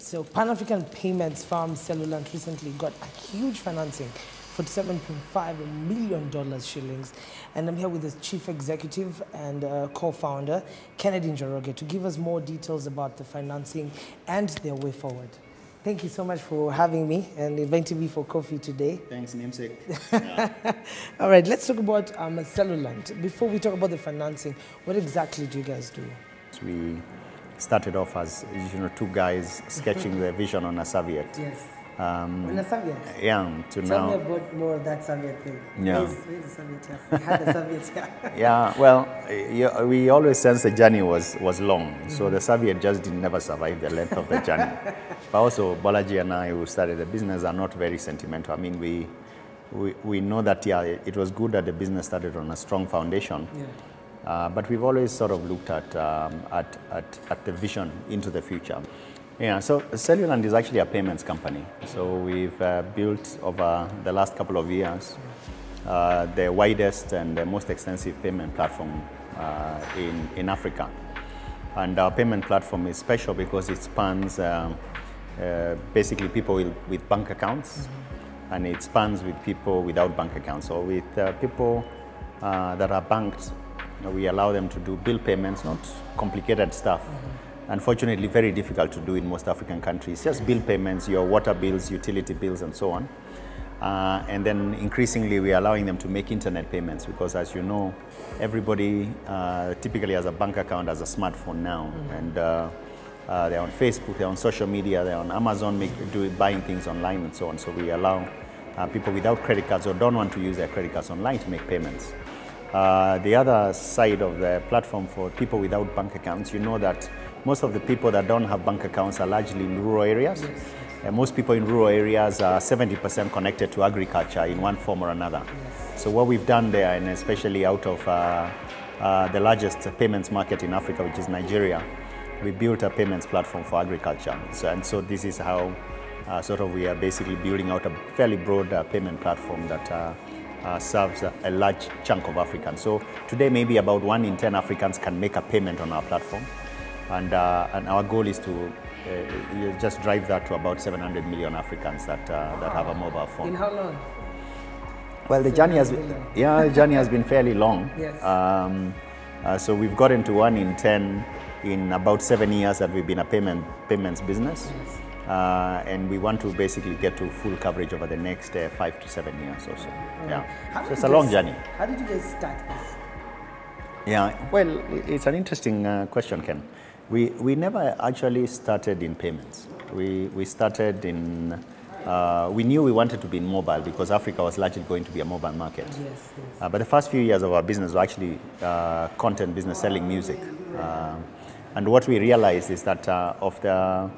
So Pan-African payments firm Cellulant recently got a huge financing for $7.5 million shillings. And I'm here with the chief executive and co-founder, Kennedy Njoroge, to give us more details about the financing and their way forward. Thank you so much for having me and inviting me for coffee today. Thanks, namesake. All right, let's talk about Cellulant. Before we talk about the financing, what exactly do you guys do? We started off as two guys sketching the vision on a serviette. Yes. On a serviette? Yeah, to Tell now. me about more of that serviette thing. Yeah. Where's the serviette here? We had the serviette here. Yeah, well, we always sensed the journey was long, so the serviette just did never survive the length of the journey. But also, Bolaji and I, who started the business, are not very sentimental. I mean, we know that, yeah, it was good that the business started on a strong foundation. Yeah. But we've always sort of looked at the vision into the future. Yeah, so Cellulant is actually a payments company. So we've built over the last couple of years the widest and the most extensive payment platform in Africa. And our payment platform is special because it spans basically people with bank accounts, and it spans with people without bank accounts. So with people that are banked, we allow them to do bill payments, not complicated stuff. Unfortunately, very difficult to do in most African countries. Just bill payments, your water bills, utility bills, and so on. And then increasingly, we're allowing them to make internet payments because, as you know, everybody typically has a bank account, has a smartphone now. And they're on Facebook, they're on social media, they're on Amazon, buying things online and so on. So we allow people without credit cards or don't want to use their credit cards online to make payments. The other side of the platform for people without bank accounts, you know that most of the people that don't have bank accounts are largely in rural areas. Yes. And most people in rural areas are 70% connected to agriculture in one form or another. Yes. So what we've done there, and especially out of the largest payments market in Africa, which is Nigeria, we built a payments platform for agriculture. So this is how we are basically building out a fairly broad payment platform that serves a large chunk of Africans. So today, maybe about 1 in 10 Africans can make a payment on our platform, and our goal is to just drive that to about 700 million Africans that have a mobile phone. In how long? Well, the journey has been fairly long. Yes. So we've gotten to 1 in 10 in about 7 years that we've been a payments business. Yes. And we want to basically get to full coverage over the next 5 to 7 years or so. Yeah, so it's a long journey. How did you guys start this? Yeah, well, it's an interesting question, Ken. We never actually started in payments. We started in, we knew we wanted to be in mobile because Africa was largely going to be a mobile market. Yes. But the first few years of our business were actually content business, selling music. And what we realized is that of the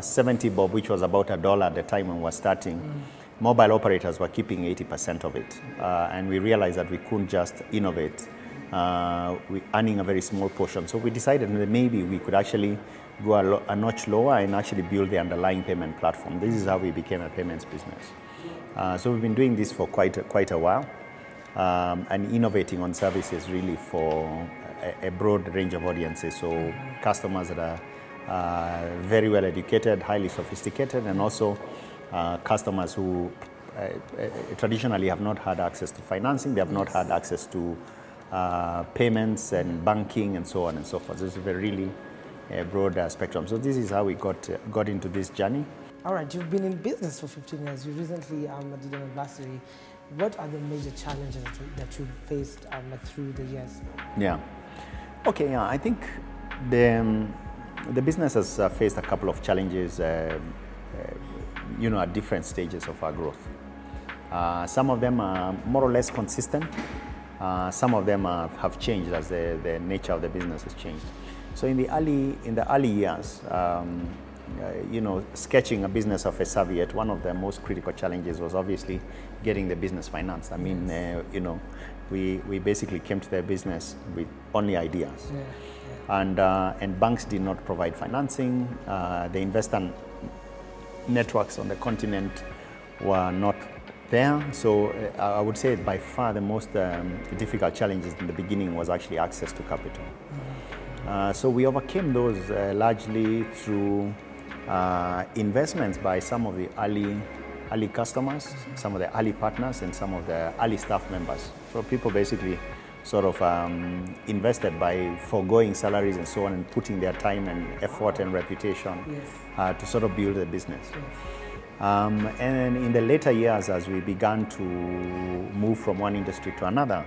70 bob, which was about $1 at the time when we were starting, mobile operators were keeping 80% of it. And we realized that we couldn't just innovate, earning a very small portion. So we decided that maybe we could actually go a notch lower and actually build the underlying payment platform. This is how we became a payments business. So we've been doing this for quite a while, and innovating on services really for a broad range of audiences. So customers that are very well educated, highly sophisticated, and also customers who traditionally have not had access to financing, they have not had access to payments and banking and so on and so forth. This is a really broad spectrum. So this is how we got into this journey. All right, you've been in business for 15 years. You recently did an anniversary. What are the major challenges that you faced through the years? Yeah. Okay, yeah, I think the business has faced a couple of challenges, at different stages of our growth. Some of them are more or less consistent. Some of them have changed as the nature of the business has changed. So in the early years, sketching a business of a serviette, one of the most critical challenges was obviously getting the business financed. I mean, we basically came to the business with only ideas. Yeah. And banks did not provide financing. The investor networks on the continent were not there. So I would say by far the most difficult challenges in the beginning was actually access to capital. So we overcame those largely through investments by some of the early customers, some of the early partners, and some of the early staff members. So people basically sort of invested by foregoing salaries and so on and putting their time and effort and reputation to sort of build the business. And in the later years, as we began to move from one industry to another,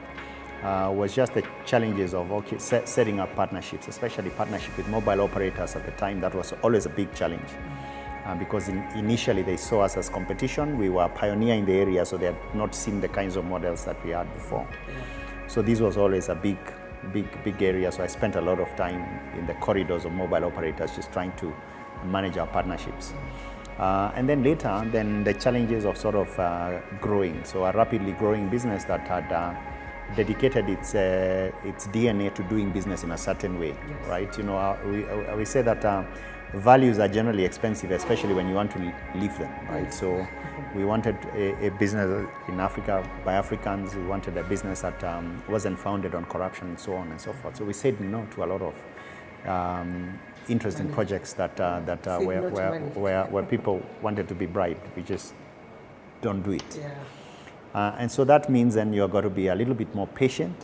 was just the challenges of setting up partnerships, especially partnership with mobile operators at the time. That was always a big challenge because initially they saw us as competition. We were a pioneer in the area, so they had not seen the kinds of models that we had before. So this was always a big area. So I spent a lot of time in the corridors of mobile operators just trying to manage our partnerships. And then later, the challenges of sort of growing. So a rapidly growing business that had dedicated its DNA to doing business in a certain way, right? You know, we say that values are generally expensive, especially when you want to live them, right? So we wanted a business in Africa by Africans. We wanted a business that wasn't founded on corruption and so on and so forth. So we said no to a lot of interesting projects that where people wanted to be bribed. We just don't do it. And so that means then you've got to be a little bit more patient.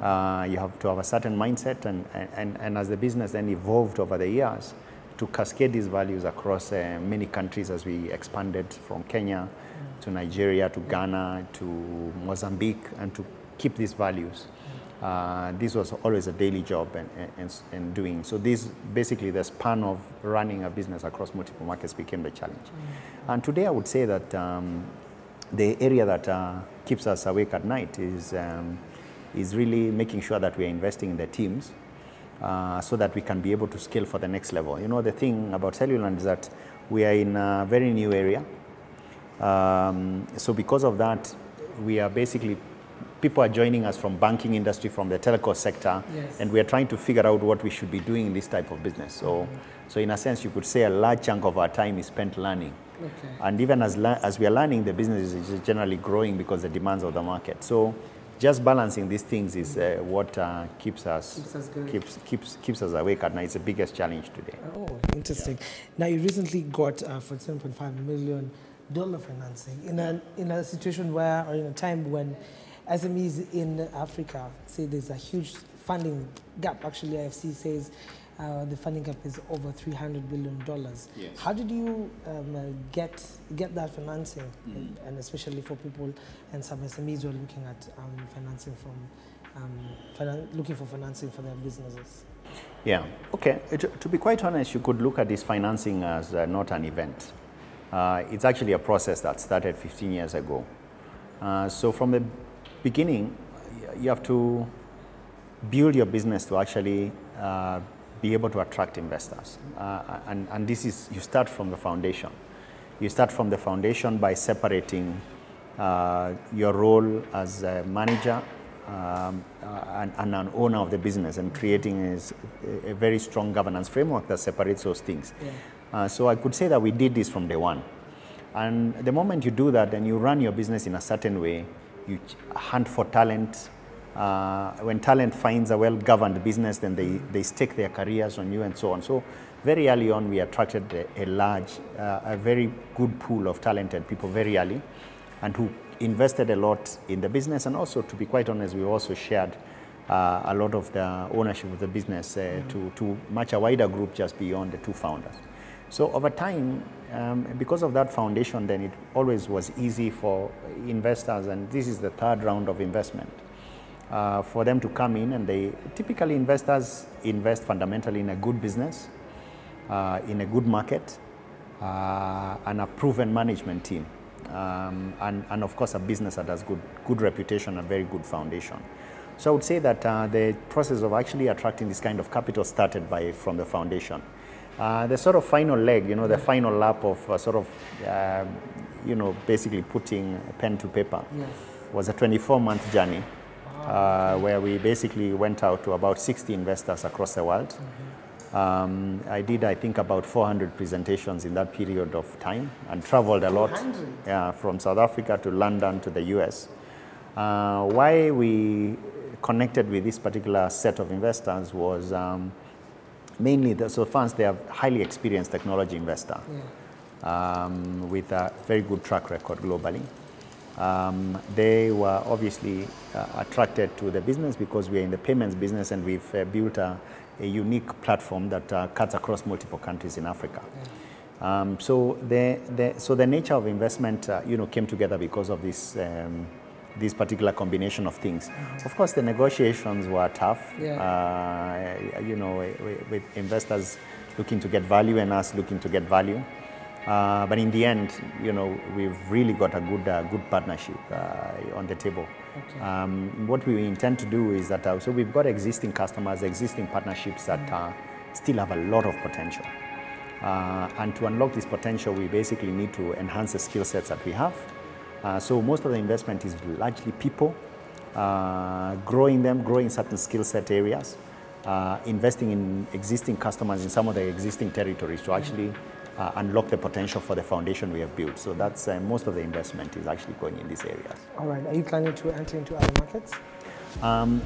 You have to have a certain mindset, and as the business then evolved over the years, to cascade these values across many countries as we expanded from Kenya to Nigeria to Ghana to Mozambique, and to keep these values. This was always a daily job and doing. So this basically the span of running a business across multiple markets became the challenge. And today I would say that the area that keeps us awake at night is really making sure that we are investing in the teams so that we can be able to scale for the next level. You know, the thing about Cellulants is that we are in a very new area. So because of that, we are basically, people are joining us from banking industry, from the telco sector, and we are trying to figure out what we should be doing in this type of business. So in a sense, you could say a large chunk of our time is spent learning. And even as we are learning, the business is generally growing because of the demands of the market. So just balancing these things is what keeps us awake at night. It's the biggest challenge today. Oh, interesting. Now you recently got for $7.5 million financing in a situation where, or in a time when SMEs in Africa say there's a huge funding gap. Actually, IFC says the funding gap is over $300 billion. How did you get that financing, and especially for people and some SMEs who are looking at financing looking for financing for their businesses? Yeah. Okay. To be quite honest, you could look at this financing as not an event. It's actually a process that started 15 years ago. So from the beginning, you have to build your business to actually be able to attract investors. And this is, you start from the foundation. You start from the foundation by separating your role as a manager and an owner of the business, and creating a very strong governance framework that separates those things. So I could say that we did this from day one. And the moment you do that, and you run your business in a certain way, you hunt for talent. When talent finds a well-governed business, then they stake their careers on you and so on. So very early on, we attracted a very good pool of talented people very early, and who invested a lot in the business. And also, to be quite honest, we also shared a lot of the ownership of the business to much a wider group just beyond the two founders. So over time, because of that foundation, then it always was easy for investors, and this is the third round of investment, for them to come in, and typically investors invest fundamentally in a good business, in a good market, and a proven management team, and of course a business that has good reputation and very good foundation. So I would say that the process of actually attracting this kind of capital started from the foundation. The sort of final leg, the final lap of basically putting pen to paper was a 24-month journey. Where we basically went out to about 60 investors across the world. I did, I think, about 400 presentations in that period of time, and traveled a lot. From South Africa to London to the US. Why we connected with this particular set of investors was mainly, so funds, they are highly experienced technology investor with a very good track record globally. They were obviously attracted to the business because we are in the payments business, and we've built a unique platform that cuts across multiple countries in Africa. So the nature of investment, came together because of this this particular combination of things. Of course, the negotiations were tough. With investors looking to get value and us looking to get value. But in the end, we've really got a good partnership on the table. What we intend to do is that so we've got existing customers, existing partnerships that still have a lot of potential. And to unlock this potential, we basically need to enhance the skill sets that we have. So most of the investment is largely people, growing certain skill set areas, investing in existing customers in some of the existing territories to actually unlock the potential for the foundation we have built. So that's most of the investment is actually going in these areas. All right. Are you planning to enter into other markets?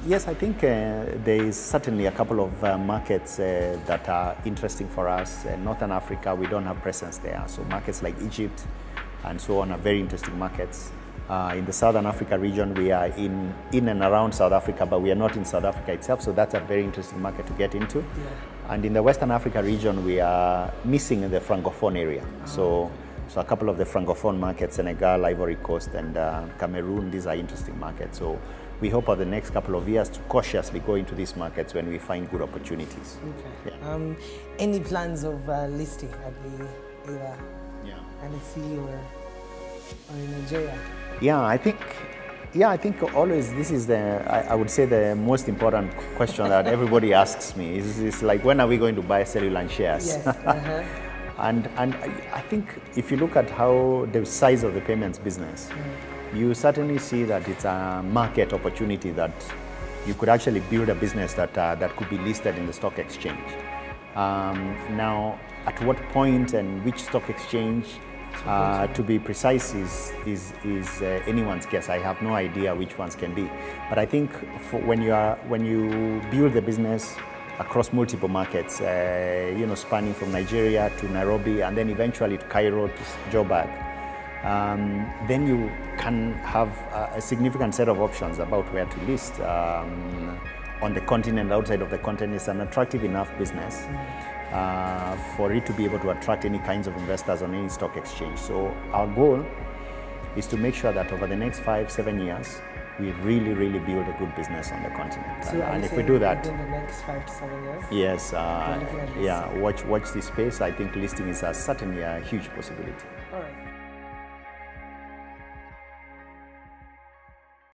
Yes, I think there is certainly a couple of markets that are interesting for us. Northern Africa, we don't have presence there. So markets like Egypt and so on are very interesting markets. In the Southern Africa region, we are in and around South Africa, but we are not in South Africa itself. So that's a very interesting market to get into. And in the Western Africa region, we are missing in the Francophone area. So a couple of the Francophone markets, Senegal, Ivory Coast, and Cameroon, these are interesting markets. So we hope over the next couple of years to cautiously go into these markets when we find good opportunities. Any plans of listing at the either NSE or in Nigeria? I think always this is I would say the most important question that everybody asks me is like, when are we going to buy Cellulants shares? Yes. And I think if you look at how the size of the payments business, you certainly see that it's a market opportunity that you could actually build a business that could be listed in the stock exchange. Now, at what point and which stock exchange, to be precise, is anyone's guess. I have no idea which ones can be. But I think when you build the business across multiple markets, spanning from Nigeria to Nairobi and then eventually to Cairo to Joburg, then you can have a significant set of options about where to list. On the continent, outside of the continent, it's an attractive enough business for it to be able to attract any kinds of investors on any stock exchange. So our goal is to make sure that over the next 5-7 years, we really build a good business on the continent. So and if we do that, in the next 5 to 7 years? Yes, watch this space. I think listing is certainly a huge possibility. All right.